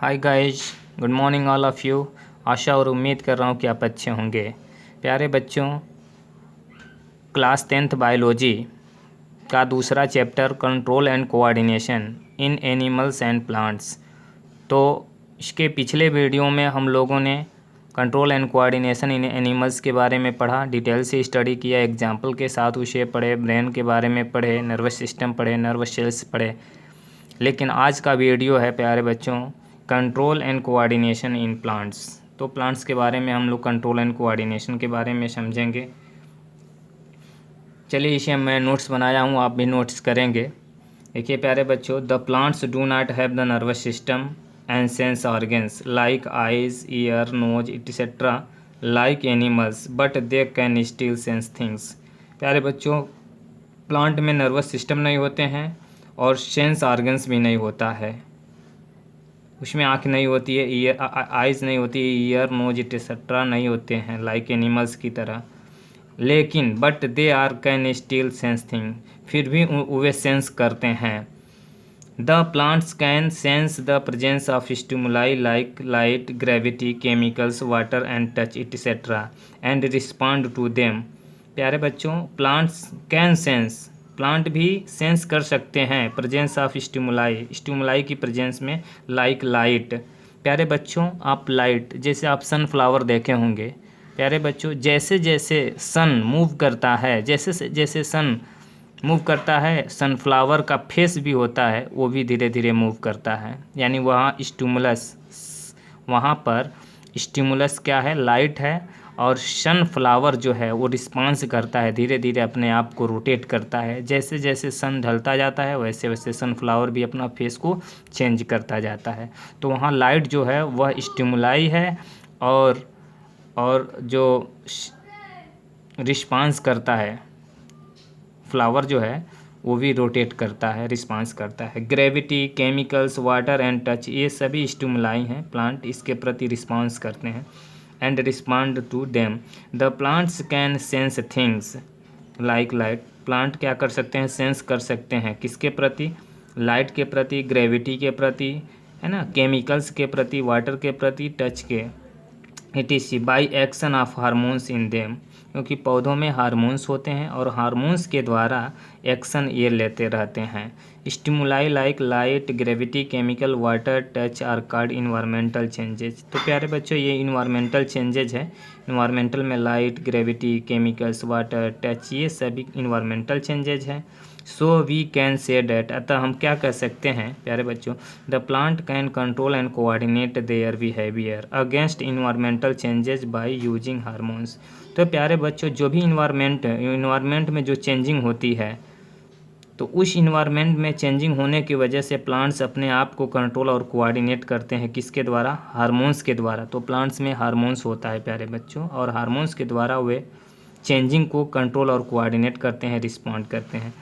Hi guys, good morning all of you. आशा और उम्मीद कर रहा हूँ कि आप अच्छे होंगे। प्यारे बच्चों, क्लास 10th बायोलॉजी का दूसरा chapter control and coordination in animals and plants. तो इसके पिछले वीडियो में हम लोगों ने control and coordination in animals के बारे में पढ़ा, डिटेल से स्टडी किया, एग्जाम्पल के साथ उसे पढ़े, ब्रेन के बारे में पढ़े, नर्वस सिस्टम पढ़े, नर्वस सेल्स पढ़े। लेकिन आज का वीडियो है प्यारे बच्चों control and coordination in plants. तो प्लांट्स के बारे में हम लोग कंट्रोल एंड कोऑर्डिनेशन के बारे में समझेंगे। चलिए, इसे मैं नोट्स बनाया हूँ, आप भी नोट्स करेंगे। देखिए प्यारे बच्चों, the plants do not have the nervous system and sense organs like eyes, ear, nose etcetera like animals, but they can still sense things. प्यारे बच्चों, प्लांट में नर्वस सिस्टम नहीं होते हैं और सेंस ऑर्गन्स भी नहीं होता है। उसमें आँख नहीं होती है, ईयर आइज़ नहीं होती है, ईयर, नोज एटसेट्रा नहीं होते हैं लाइक एनिमल्स की तरह। लेकिन but they are can still sense thing, फिर भी वे सेंस करते हैं। The plants can sense the presence of stimuli like light, gravity, chemicals, water and touch etcetera and respond to them. प्यारे बच्चों, प्लांट्स कैन सेंस, प्लांट भी sense कर सकते हैं प्रेजेंस ऑफ स्टिमुलाई, स्टिमुलाई की प्रेजेंस में, लाइक लाइट। प्यारे बच्चों, आप लाइट, जैसे आप सनफ्लावर देखे होंगे। प्यारे बच्चों, जैसे जैसे सन मूव करता है, जैसे जैसे सन मूव करता है, सनफ्लावर का फेस भी होता है, वो भी धीरे धीरे मूव करता है। यानी वहाँ स्टिमुलस, वहाँ पर स्टिमुलस क्या है, लाइट है, और सनफ्लावर जो है वो रिस्पांस करता है, धीरे धीरे अपने आप को रोटेट करता है। जैसे जैसे सन ढलता जाता है वैसे वैसे सनफ्लावर भी अपना फेस को चेंज करता जाता है। तो वहाँ लाइट जो है वह स्टिमुलाई है, और जो रिस्पांस करता है फ्लावर जो है वो भी रोटेट करता है, रिस्पांस करता है। Gravity, chemicals, water and touch, ये सभी स्टिमुलाई हैं, प्लांट इसके प्रति रिस्पांस करते हैं। And respond to them. The plants can sense things like light, plant क्या कर सकते हैं, सेंस कर सकते हैं, किसके प्रति, लाइट के प्रति, ग्रेविटी के प्रति, है ना, केमिकल्स के प्रति, वाटर के प्रति, टच के, etc by action of hormones in them, क्योंकि पौधों में हार्मोन्स होते हैं और हार्मोन्स के द्वारा एक्शन ये लेते रहते हैं। Stimuli like light, gravity, chemical, water, touch are called environmental changes. तो प्यारे बच्चों, ये इन्वायरमेंटल चेंजेज है। इन्वायरमेंटल में light, gravity, chemicals, water, touch, ये सभी इन्वायरमेंटल चेंजेज हैं। So we can say that, अतः हम क्या कह सकते हैं प्यारे बच्चों, the plant can control and coordinate their behaviour against environmental changes by using hormones. तो प्यारे बच्चों, जो भी इन्वायरमेंट में जो चेंजिंग होती है, तो उस इन्वायरमेंट में चेंजिंग होने की वजह से प्लांट्स अपने आप को कंट्रोल और कोऑर्डिनेट करते हैं, किसके द्वारा, हार्मोन्स के द्वारा। तो प्लांट्स में हार्मोन्स होता है प्यारे बच्चों, और हार्मोन्स के द्वारा वे चेंजिंग को कंट्रोल और कोऑर्डिनेट करते हैं, रिस्पॉन्ड करते हैं।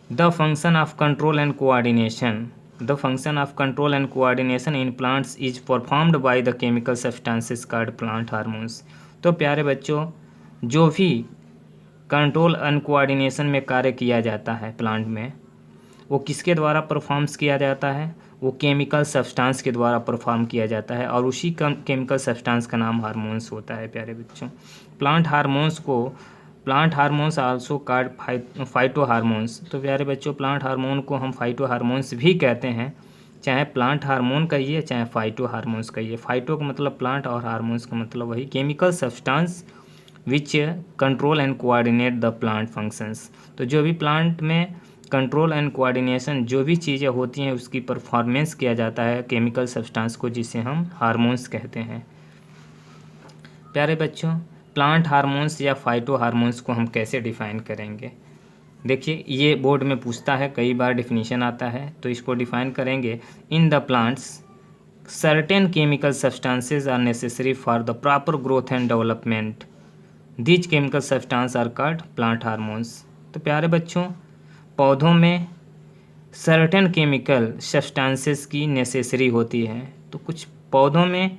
The function of control and coordination. The function of control and coordination in plants is performed by the chemical substances called plant hormones. तो प्यारे बच्चों, जो भी कंट्रोल एंड कोऑर्डिनेशन में कार्य किया जाता है प्लांट में, वो किसके द्वारा परफॉर्म्स किया जाता है, वो केमिकल सब्सटेंस के द्वारा परफॉर्म किया जाता है, और उसी केमिकल सब्सटेंस का नाम हार्मोन्स होता है प्यारे बच्चों। Plant hormones also called phyto hormones. तो प्यारे बच्चों, प्लांट हार्मोन को हम फाइटो हार्मोन्स भी कहते हैं, चाहे प्लांट हार्मोन कहिए चाहे फाइटो हार्मोन्स कहिए। फाइटो का मतलब प्लांट और हार्मोन्स का मतलब वही, chemical substance which control and coordinate the plant functions. तो जो भी प्लांट में कंट्रोल एंड कोऑर्डिनेशन जो भी चीज़ें होती हैं उसकी परफॉर्मेंस किया जाता है केमिकल सब्सटेंस को, जिसे हम हार्मोन्स कहते हैं। प्यारे बच्चों, प्लांट हार्मोन्स या फाइटो हार्मोन्स को हम कैसे डिफ़ाइन करेंगे। देखिए, ये बोर्ड में पूछता है, कई बार डिफिनीशन आता है, तो इसको डिफ़ाइन करेंगे। In the plants certain chemical substances are necessary for the proper growth and development, these chemical substance are called plant hormones. तो प्यारे बच्चों, पौधों में सर्टेन केमिकल सब्सटेंसेस की नेसेसरी होती है। तो कुछ पौधों में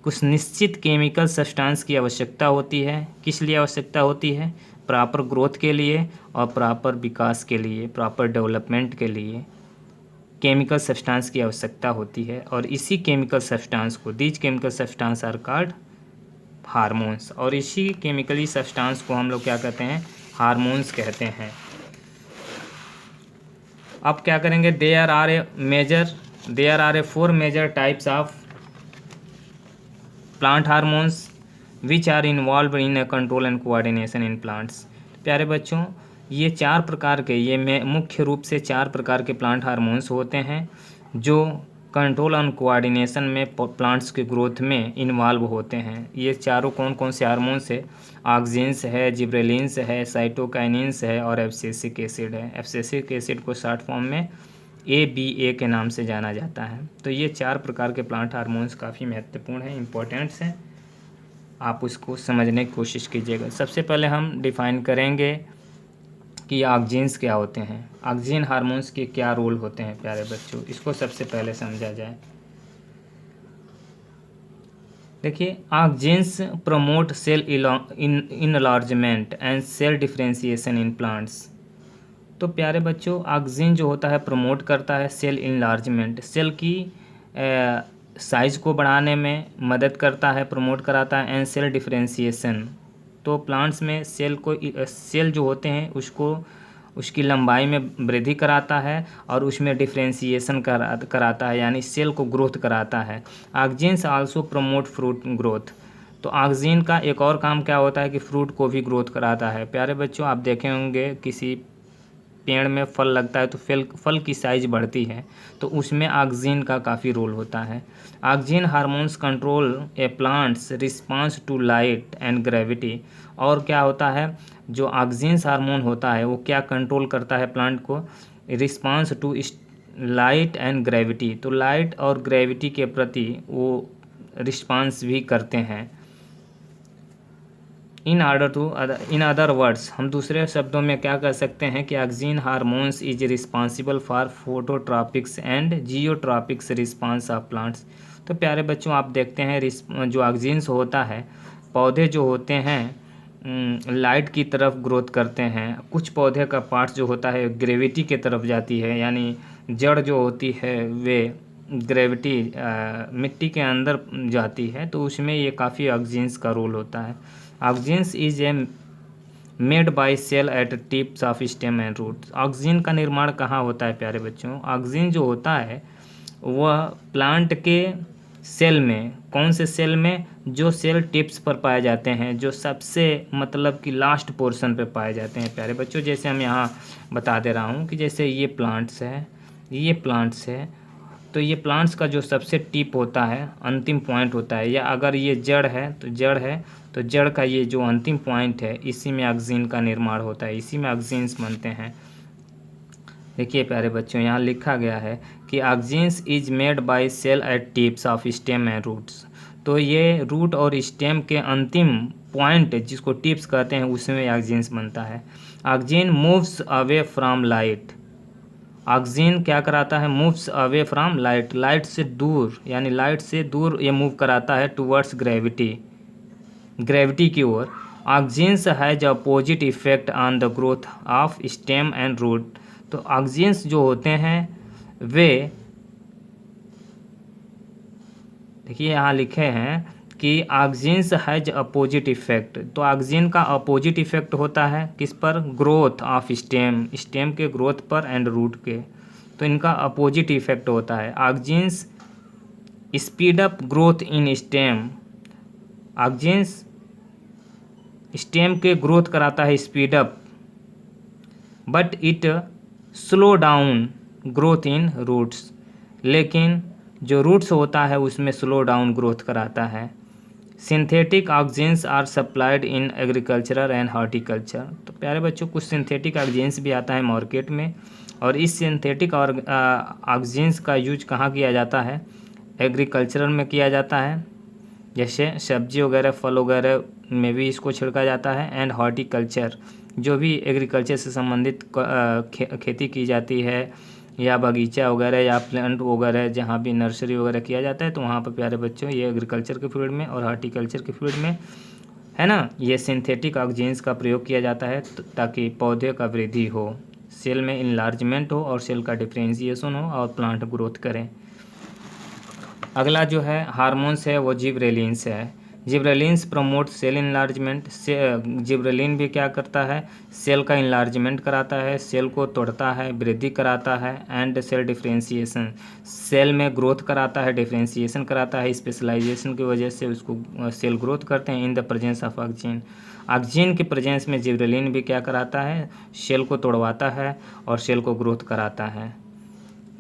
कुछ निश्चित केमिकल सब्सटेंस की आवश्यकता होती है। किस लिए आवश्यकता होती है, प्रॉपर ग्रोथ के लिए और प्रॉपर विकास के लिए, प्रॉपर डेवलपमेंट के लिए। केमिकल सब्सटेंस की आवश्यकता होती है और इसी केमिकल सब्सटेंस को these chemical substance are called hormones, और इसी केमिकली सब्सटेंस को हम लोग क्या कहते हैं, हार्मोन्स कहते हैं। अब क्या करेंगे, there are a 4 major types of plant hormones which are involve in a control and coordination in plants. प्यारे बच्चों, ये 4 प्रकार के, ये मुख्य रूप से 4 प्रकार के प्लांट हार्मोन्स होते हैं जो कंट्रोल एंड कोऑर्डिनेशन में प्लांट्स के ग्रोथ में इन्वॉल्व होते हैं। ये चारों कौन कौन से हार्मोन्स है, ऑक्सिन्स है, जिब्रेलिन्स है, साइटोकाइनिन्स है और एब्सिसिक एसिड है। एब्सिसिक एसिड को शॉर्ट फॉर्म में ABA के नाम से जाना जाता है। तो ये 4 प्रकार के प्लांट हार्मोन्स काफ़ी महत्वपूर्ण हैं, इम्पोर्टेंट्स हैं, आप उसको समझने की कोशिश कीजिएगा। सबसे पहले हम डिफाइन करेंगे कि ऑक्सिन्स क्या होते हैं, ऑक्सिन हार्मोन्स के क्या रोल होते हैं। प्यारे बच्चों, इसको सबसे पहले समझा जाए। देखिए, auxins promote cell enlargement and cell differentiation in plants. तो प्यारे बच्चों, ऑक्सिन जो होता है प्रमोट करता है सेल इनलार्जमेंट, सेल की साइज को बढ़ाने में मदद करता है, प्रमोट कराता है, एंड सेल डिफरेंशिएशन। तो प्लांट्स में सेल जो होते हैं उसकी लंबाई में वृद्धि कराता है और उसमें डिफरेंशिएशन कराता है, यानी सेल को ग्रोथ कराता है। Auxins also promote fruit growth. तो ऑक्सिन का एक और काम क्या होता है कि फ्रूट को भी ग्रोथ कराता है। प्यारे बच्चों, आप देखे होंगे किसी पेड़ में फल लगता है तो फल की साइज बढ़ती है, तो उसमें ऑक्सिन का काफ़ी रोल होता है। Auxin hormones control a plants response to light and gravity. और क्या होता है, जो ऑक्सिन हार्मोन होता है वो क्या कंट्रोल करता है प्लांट को, response to light and gravity. तो लाइट और ग्रेविटी के प्रति वो रिस्पांस भी करते हैं। इन अदर वर्ड्स, हम दूसरे शब्दों में क्या कर सकते हैं कि auxin hormones is responsible for phototropics and geotropics response of plants. तो प्यारे बच्चों, आप देखते हैं जो ऑक्सिन्स होता है, पौधे जो होते हैं लाइट की तरफ ग्रोथ करते हैं। कुछ पौधे का पार्ट जो होता है ग्रेविटी के तरफ जाती है, यानी जड़ जो होती है वे ग्रेविटी मिट्टी के अंदर जाती है, तो उसमें ये काफ़ी ऑक्सिन्स का रोल होता है। Auxins is a made by cell at tips of stem and root. Auxin का निर्माण कहाँ होता है प्यारे बच्चों, ऑक्सिन जो होता है वह प्लांट के सेल में, कौन से सेल में, जो सेल टिप्स पर पाए जाते हैं, जो सबसे मतलब कि लास्ट पोर्शन पे पाए जाते हैं। प्यारे बच्चों, जैसे हम यहाँ बता दे रहा हूँ कि जैसे ये प्लांट्स है, तो ये प्लांट्स का जो सबसे टिप होता है, अंतिम पॉइंट होता है, या अगर ये जड़ है तो जड़ का ये जो अंतिम पॉइंट है, इसी में ऑक्सिन का निर्माण होता है, इसी में ऑक्सिन्स बनते हैं। देखिए प्यारे बच्चों, यहाँ लिखा गया है कि auxins is made by cell at tips of stem and roots. तो ये रूट और स्टेम के अंतिम पॉइंट जिसको टिप्स कहते हैं, उसमें ऑक्सिन्स बनता है। Auxin moves away from light. Auxin क्या कराता है, moves away from light, light से दूर, यानी लाइट से दूर ये मूव कराता है टूवर्ड्स ग्रेविटी की ओर। Auxins has opposite effect on the growth of stem and root. तो ऑक्सिन्स जो होते हैं वे, देखिए यहाँ लिखे हैं कि ऑक्सिन्स हैज अपोजिट इफेक्ट। तो ऑक्सिन का अपोजिट इफेक्ट होता है किस पर, ग्रोथ ऑफ स्टेम के ग्रोथ पर एंड रूट के। तो इनका अपोजिट इफेक्ट होता है। Auxins speed up growth in stem. Auxins stem के ग्रोथ कराता है speed up, but it slow down growth in roots. लेकिन जो रूट्स होता है उसमें स्लो डाउन ग्रोथ कराता है। Synthetic auxins are supplied in agriculture and horticulture. तो प्यारे बच्चों, कुछ सिंथेटिक ऑक्सिन्स भी आता है मार्केट में, और इस सिंथेटिक और ऑक्सिन्स का यूज कहाँ किया जाता है, एग्रीकल्चर में किया जाता है, जैसे सब्जी वगैरह फल वगैरह में भी इसको छिड़का जाता है, एंड हॉर्टिकल्चर, जो भी एग्रीकल्चर से संबंधित खेती की जाती है, या बगीचा वगैरह या प्लांट वगैरह जहाँ भी नर्सरी वगैरह किया जाता है, तो वहाँ पर प्यारे बच्चों ये एग्रीकल्चर के फील्ड में और हॉर्टिकल्चर के फील्ड में, है ना, ये सिंथेटिक ऑक्सिन्स का प्रयोग किया जाता है ताकि पौधे का वृद्धि हो, सेल में इनलार्जमेंट हो और सेल का डिफ्रेंशिएशन हो और प्लांट ग्रोथ करें। अगला जो है हार्मोन्स है वो जिबरेलिन्स है। Gibberellins promote cell enlargement. Gibberellin भी क्या करता है, सेल का इनलार्जमेंट कराता है, सेल को तोड़ता है, वृद्धि कराता है, एंड सेल डिफ्रेंशिएशन, सेल में ग्रोथ कराता है, डिफ्रेंशिएशन कराता है, स्पेशलाइजेशन की वजह से उसको सेल ग्रोथ करते हैं in the presence of oxygen. Oxygen के प्रेजेंस में जिबरेलिन भी क्या कराता है, सेल को तोड़वाता है और सेल को ग्रोथ कराता है।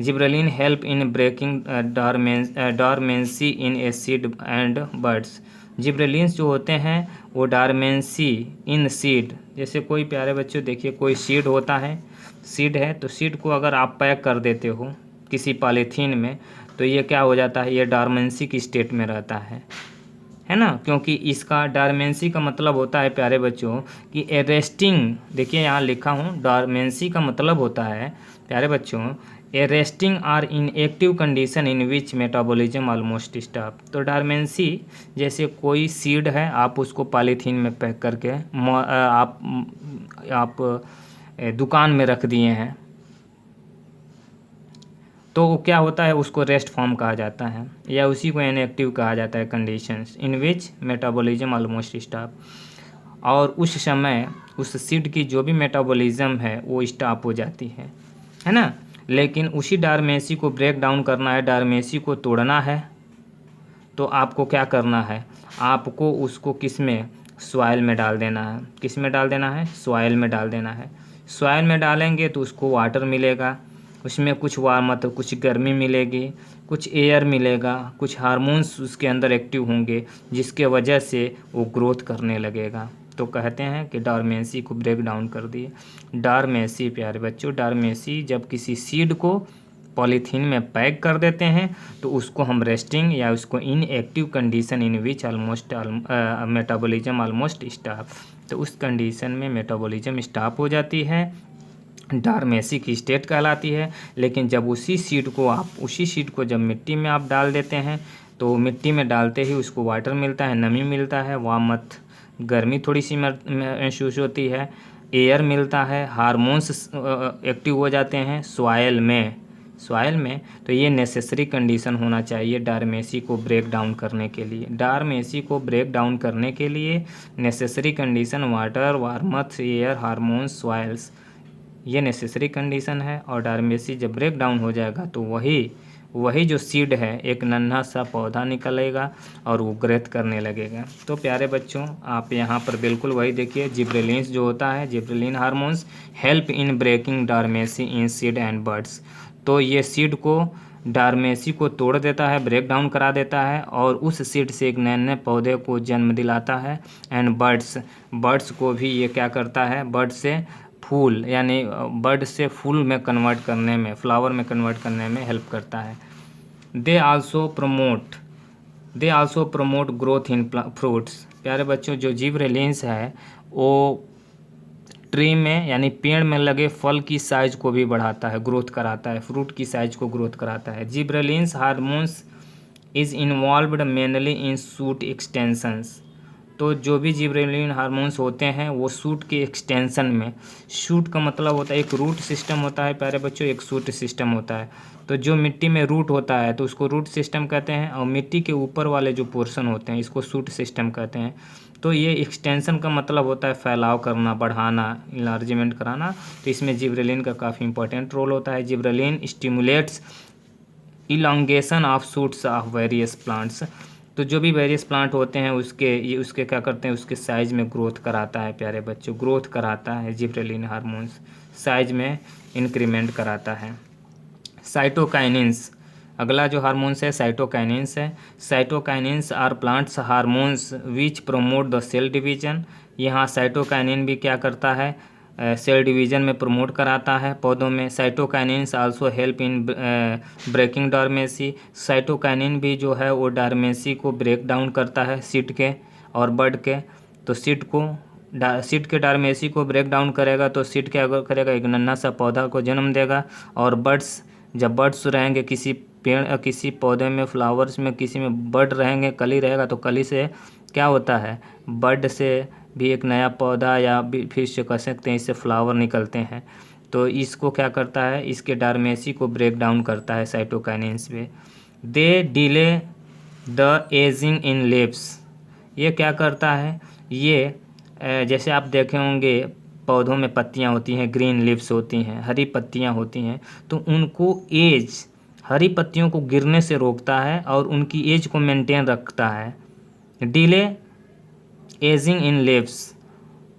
Gibberellin help in breaking dormancy in seeds and buds. Gibberellins जो होते हैं वो डॉर्मेंसी इन सीड, जैसे कोई प्यारे बच्चों देखिए कोई सीड होता है, सीड है तो सीड को अगर आप पैक कर देते हो किसी पॉलीथीन में तो ये क्या हो जाता है, ये डॉर्मेंसी की स्टेट में रहता है ना, क्योंकि इसका डॉर्मेंसी का मतलब होता है प्यारे बच्चों कि एरेस्टिंग, देखिए यहाँ लिखा हूँ, डॉर्मेंसी का मतलब होता है प्यारे बच्चों a resting or inactive condition in which metabolism almost stop. तो डॉर्मेंसी जैसे कोई सीड है, आप उसको पॉलीथीन में पैक करके आप दुकान में रख दिए हैं तो क्या होता है, उसको रेस्ट फॉर्म कहा जाता है या उसी को इनएक्टिव कहा जाता है, conditions in which metabolism almost stop. और उस समय उस सीड की जो भी मेटाबॉलिज्म है वो स्टॉप हो जाती है ना। लेकिन उसी डॉर्मेंसी को ब्रेक डाउन करना है, डॉर्मेंसी को तोड़ना है, तो आपको क्या करना है, आपको उसको किस में, सॉइल में डाल देना है। किस में डाल देना है, सॉइल में डाल देना है। सॉइल में डालेंगे तो उसको वाटर मिलेगा, उसमें कुछ मतलब कुछ गर्मी मिलेगी, कुछ एयर मिलेगा, कुछ हार्मोन्स उसके अंदर एक्टिव होंगे जिसके वजह से वो ग्रोथ करने लगेगा। तो कहते हैं कि डॉर्मेंसी को ब्रेक डाउन कर दिए। डॉर्मेंसी प्यारे बच्चों, डॉर्मेंसी जब किसी सीड को पॉलीथीन में पैक कर देते हैं तो उसको हम रेस्टिंग या उसको inactive condition in which almost metabolism almost stop, तो उस कंडीशन में मेटाबॉलिज्म स्टॉप हो जाती है, डॉर्मेंसी की स्टेट कहलाती है। लेकिन जब उसी सीड को जब मिट्टी में आप डाल देते हैं तो मिट्टी में डालते ही उसको वाटर मिलता है, नमी मिलता है, वार्मथ गर्मी थोड़ी सी महसूस होती है, एयर मिलता है, हार्मोन्स एक्टिव हो जाते हैं सॉइल में। तो ये नेसेसरी कंडीशन होना चाहिए डॉर्मेंसी को ब्रेक डाउन करने के लिए। डॉर्मेंसी को ब्रेक डाउन करने के लिए necessary condition water, warmth, air, hormones, soils, ये नेसेसरी कंडीशन है। और डॉर्मेंसी जब ब्रेक डाउन हो जाएगा तो वही जो सीड है एक नन्हा सा पौधा निकलेगा और वो ग्रोथ करने लगेगा। तो प्यारे बच्चों आप यहाँ पर बिल्कुल वही देखिए, जिब्रेलिन्स जो होता है, gibberellin hormones help in breaking dormancy in seed and buds. तो ये सीड को डॉर्मेंसी को तोड़ देता है, ब्रेक डाउन करा देता है और उस सीड से एक नए पौधे को जन्म दिलाता है। एंड बर्ड्स को भी ये क्या करता है, बर्ड से फूल यानी बर्ड से फूल में कन्वर्ट करने में, फ्लावर में कन्वर्ट करने में हेल्प करता है। They also promote growth in fruits. प्यारे बच्चों जो जिब्रेलिन्स है वो ट्री में यानी पेड़ में लगे फल की साइज को भी बढ़ाता है, ग्रोथ कराता है, फ्रूट की साइज को ग्रोथ कराता है। Gibberellins hormones is involved mainly in shoot extensions. तो जो भी जिब्रेलिन हार्मोन्स होते हैं वो शूट के एक्सटेंशन में, शूट का मतलब होता है एक रूट सिस्टम होता है प्यारे बच्चों, एक शूट सिस्टम होता है। तो जो मिट्टी में रूट होता है तो उसको रूट सिस्टम कहते हैं और मिट्टी के ऊपर वाले जो पोर्शन होते हैं इसको शूट सिस्टम कहते हैं। तो ये एक्सटेंशन का मतलब होता है फैलाव करना, बढ़ाना, इलार्जमेंट कराना। तो इसमें जिब्रेलिन का काफ़ी इंपॉर्टेंट रोल होता है। Gibberellin stimulates elongation of shoots of various plants. तो जो भी वेरियस प्लांट होते हैं उसके क्या करते हैं, उसके साइज में ग्रोथ कराता है प्यारे बच्चों, ग्रोथ कराता है जिब्रेलिन हार्मोन्स, साइज में इंक्रीमेंट कराता है। साइटोकाइनिन्स, अगला जो हार्मोन्स है साइटोकाइनिन्स है। Cytokinins are plants hormones which promote the cell division. यहाँ साइटोकाइनिन भी क्या करता है, सेल डिवीजन में प्रमोट कराता है पौधों में। Cytokinins also help in breaking dormancy. Cytokinin भी जो है वो डॉर्मेंसी को ब्रेक डाउन करता है सीड के और बर्ड के। तो सीड के डॉर्मेंसी को ब्रेक डाउन करेगा तो सीड क्या करेगा, एक नन्हा सा पौधा को जन्म देगा। और जब बर्ड्स रहेंगे किसी पेड़, किसी पौधे में, फ्लावर्स में, किसी में बर्ड रहेंगे, कली रहेगा तो कली से क्या होता है, बर्ड से भी एक नया पौधा या फिर से कह सकते हैं इससे फ्लावर निकलते हैं। तो इसको क्या करता है, इसके डोरमेसी को ब्रेक डाउन करता है साइटोकाइनेंस पे। They delay the ageing in leaves, ये क्या करता है, ये जैसे आप देखे होंगे पौधों में पत्तियां होती हैं, ग्रीन लीव्स होती हैं, हरी पत्तियां होती हैं, तो उनको एज, हरी पत्तियों को गिरने से रोकता है और उनकी एज को मेंटेन रखता है। डिले एजिंग इन लीव्स,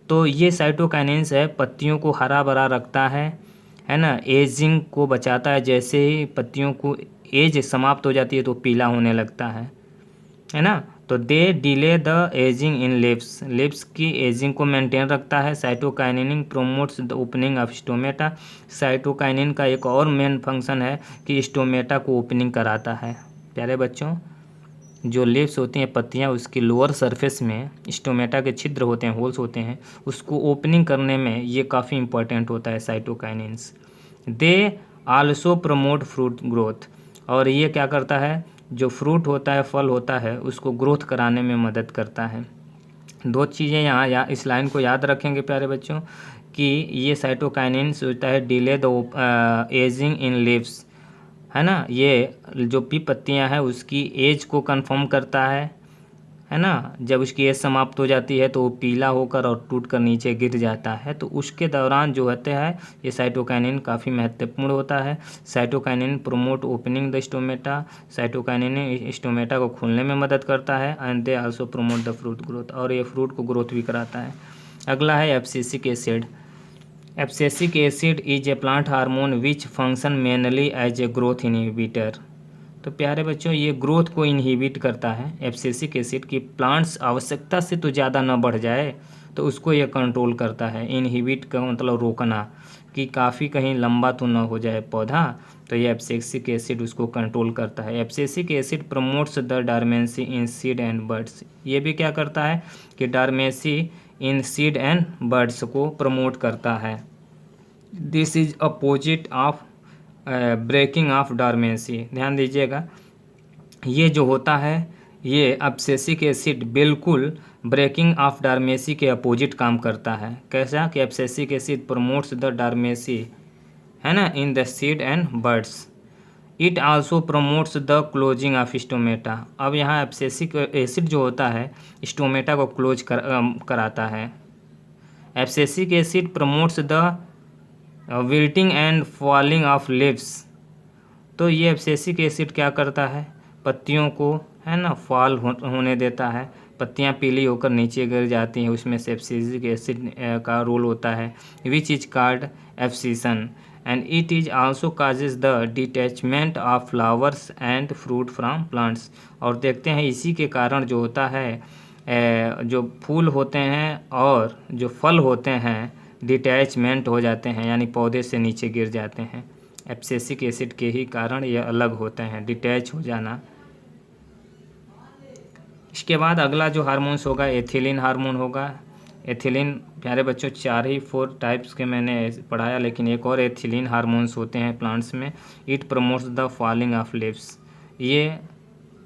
तो ये साइटोकाइनेंस है, पत्तियों को हरा भरा रखता है ना, एजिंग को बचाता है। जैसे ही पत्तियों को एज समाप्त हो जाती है तो पीला होने लगता है ना। तो they delay the ageing in leaves, leaves की एजिंग को मेंटेन रखता है। Cytokinin promotes the opening of stomata, cytokinin का एक और मेन फंक्शन है कि स्टोमेटा को ओपनिंग कराता है। प्यारे बच्चों, जो लीव्स होती हैं, पत्तियां, उसकी लोअर सरफेस में स्टोमेटा के छिद्र होते हैं, होल्स होते हैं, उसको ओपनिंग करने में ये काफ़ी इंपॉर्टेंट होता है cytokinins. They also promote fruit growth, और ये क्या करता है, जो फ्रूट होता है, फल होता है, उसको ग्रोथ कराने में मदद करता है। दो चीज़ें यहाँ इस लाइन को याद रखेंगे प्यारे बच्चों कि ये साइटोकाइनिन्स होता है delay the ageing in leaves, है ना। ये जो भी पत्तियां हैं उसकी एज को कंफर्म करता है ना। जब उसकी एज समाप्त हो जाती है तो वो पीला होकर और टूट कर नीचे गिर जाता है, तो उसके दौरान जो होता है ये साइटोकाइनिन काफ़ी महत्वपूर्ण होता है। Cytokinin promote opening the stomata, cytokinin stomata को खोलने में मदद करता है। And they also promote the fruit growth, और ये फ्रूट को ग्रोथ भी कराता है। अगला है abscisic acid. Abscisic acid is a plant hormone which function mainly as a growth inhibitor. तो प्यारे बच्चों, ये ग्रोथ को इनहिबिट करता है। एब्सिसिक एसिड की प्लांट्स आवश्यकता से तो ज़्यादा न बढ़ जाए तो उसको ये कंट्रोल करता है। इनहिबिट का मतलब रोकना, कि काफ़ी कहीं लंबा तो न हो जाए पौधा, तो ये एब्सिसिक एसिड उसको कंट्रोल करता है। Abscisic acid promotes the dormancy in seed and buds, ये भी क्या करता है कि dormancy in seed and buds को प्रमोट करता है। This is opposite of breaking of dormancy, ध्यान दीजिएगा, ये जो होता है ये एब्सिसिक एसिड बिल्कुल ब्रेकिंग ऑफ डोरमेंसी के अपोजिट काम करता है। कैसा कि abscisic acid promotes the dormancy, है ना, in the seed and buds. It also promotes the closing of stomata. अब यहाँ एब्सिसिक एसिड जो होता है स्टोमेटा को क्लोज कराता है। Abscisic acid promotes the wilting and falling of leaves, तो ये एब्सिसिक एसिड क्या करता है, पत्तियों को, है ना, फॉल होने देता है, पत्तियां पीली होकर नीचे गिर जाती हैं, उसमें से एब्सिसिक एसिड का रोल होता है, which is called abscission. And it is also causes the detachment of flowers and fruit from plants. और देखते हैं इसी के कारण जो होता है जो फूल होते हैं और जो फल होते हैं डिटैचमेंट हो जाते हैं, यानी पौधे से नीचे गिर जाते हैं। एब्सिसिक एसिड के ही कारण ये अलग होते हैं, डिटैच हो जाना। इसके बाद अगला जो हार्मोन्स होगा एथिलीन हार्मोन होगा। एथिलीन प्यारे बच्चों 4 टाइप्स के मैंने पढ़ाया, लेकिन एक और एथिलीन हार्मोन्स होते हैं प्लांट्स में। It promotes the falling of leaves, ये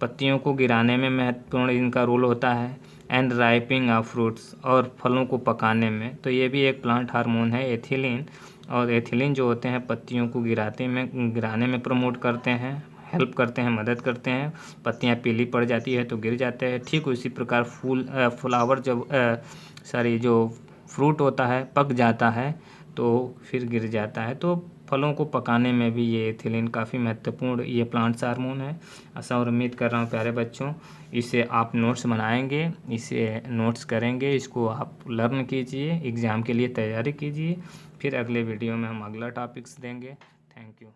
पत्तियों को गिराने में महत्वपूर्ण इनका रोल होता है। एंड राइपिंग ऑफ फ्रूट्स, और फलों को पकाने में, तो ये भी एक प्लांट हार्मोन है एथिलीन। और एथिलीन जो होते हैं पत्तियों को गिराने में प्रमोट करते हैं, हेल्प करते हैं, मदद करते हैं। पत्तियां पीली पड़ जाती है तो गिर जाते हैं। ठीक उसी प्रकार फ्लावर जब जो फ्रूट होता है पक जाता है तो फिर गिर जाता है। तो फलों को पकाने में भी ये एथिलीन काफ़ी महत्वपूर्ण ये प्लांट्स हार्मोन है। ऐसा और उम्मीद कर रहा हूँ प्यारे बच्चों इसे आप नोट्स बनाएंगे, इसे नोट्स करेंगे, इसको आप लर्न कीजिए, एग्ज़ाम के लिए तैयारी कीजिए। फिर अगले वीडियो में हम अगला टॉपिक्स देंगे। Thank you.